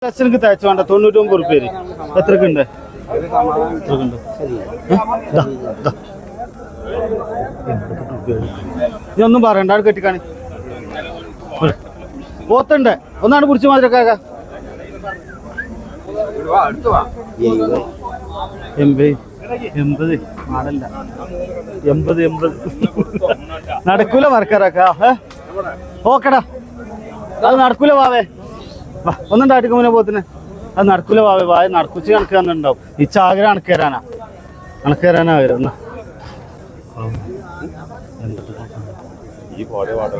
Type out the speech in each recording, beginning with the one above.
ലക്ഷങ്ങൾക്ക് തയ്ച്ചു വേണ്ട 99 റുപ്യ എത്രക്ക് ഉണ്ട് നീ ഒന്നും പറയണ്ട അവിടെ കെട്ടിക്കാണി പോത്തുണ്ട് ഒന്നാണ് പിടിച്ചു മാതിരക്കാക്ക 80 മാടല്ല 80 നടക്കൂല മറക്കാറാക്ക ഓക്കെടാ അത് നടക്കൂല വാവേ ഒന്നും താട്ടിക്കുമ്പോ പോത്തിന് അത് നടക്കൂല വാവേ വായ നടക്കുച്ച് കണക്ക് തന്നിട്ടുണ്ടാവും ഈ ചാകര കണക്കേറാനാ വരുന്ന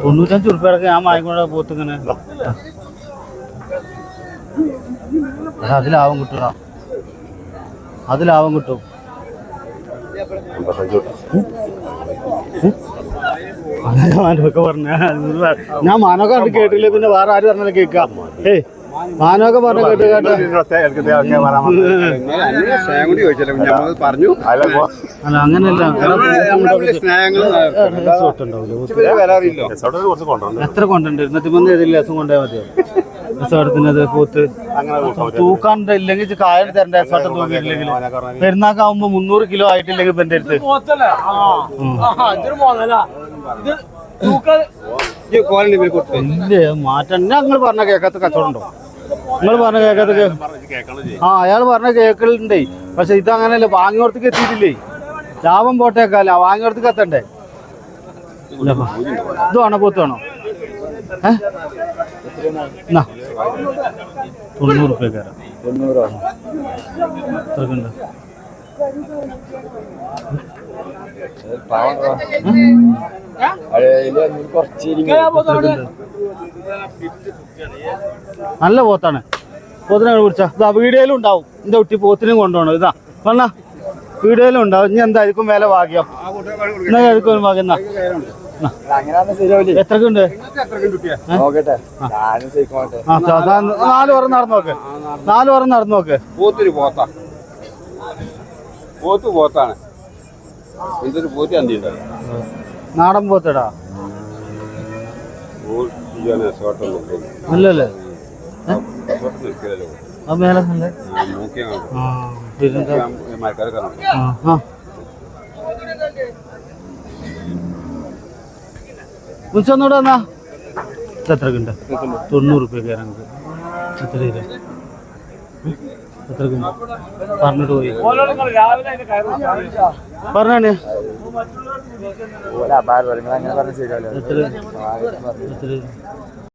95 റുപ്യടക്ക് ഞാൻ വാങ്ങിക്കൊണ്ട് പോത്തിങ്ങനെ അതിലാവും കിട്ടൂടാ അതിലാവും കിട്ടും മാനൊക്കെ പറഞ്ഞ ഞാൻ മാനൊക്കെ കണ്ട് കേട്ടില്ല പിന്നെ വേറെ ആര് പറഞ്ഞാലും കേൾക്കാം ഏയ് മാനൊക്കെ പറഞ്ഞ കേട്ട് കേട്ടോ അല്ല അങ്ങനെയല്ല എത്ര കൊണ്ടുണ്ട് 203 ഏതെങ്കിലും ദിവസം കൊണ്ടുപോയാൽ മതിയോ രസമെടുക്കുന്നത് പോത്ത് തൂക്കാണ്ട് ഇല്ലെങ്കിൽ കായ തരണ്ട രസമായിട്ട് തൂക്കിയില്ലെങ്കിൽ പെരുന്നാക്കാവുമ്പോ 300 കിലോ ആയിട്ടില്ലെങ്കിൽ ഇപ്പൊ എന്റെ അടുത്ത് ഇല്ലേ മാറ്റം ഞങ്ങൾ പറഞ്ഞ കേൾക്കാത്ത കച്ചവടം ഉണ്ടോ നിങ്ങൾ പറഞ്ഞ കേൾക്കാത്ത അയാൾ പറഞ്ഞ കേൾക്കലുണ്ടേ പക്ഷെ ഇതങ്ങനെയല്ല വാങ്ങിയോടത്തേക്ക് എത്തിയിട്ടില്ലേ ലാഭം പോട്ടേക്കല്ല വാങ്ങിയോടത്തേക്ക് എത്തണ്ടേ ഇത് വേണോ പോത്ത് വേണോ 90 റുപ്യക്കാരാ എത്രക്കുണ്ട് നല്ല പോത്താണ് പോത്തിനെ പിടിച്ചാ ഇതാ വീഡിയോയിലും ഉണ്ടാവും എന്റെ കുട്ടി പോത്തിനും കൊണ്ടുപോകണം ഇതാ പറഞ്ഞ വീഡിയോയിലും ഉണ്ടാവും ഇനി എന്തായിരിക്കും വില ഭാഗ്യം എന്നാ ആയിരിക്കും ഭാഗ്യം എന്നാ എത്രക്കുണ്ട് 4 വരം നടന്നു നോക്ക് 4 വരം നടന്നു നോക്ക് പോത്താണ് നാടൻ പോത്തടാ നല്ലല്ലേ മേലെ ഉച്ചൊന്നൂടെ എന്നാ എത്രക്കുണ്ട് 90 റുപ്യക്ക് ഇറങ്ങി എത്ര എത്രക്കുണ്ട് പറഞ്ഞിട്ട് പോയി പറഞ്ഞേ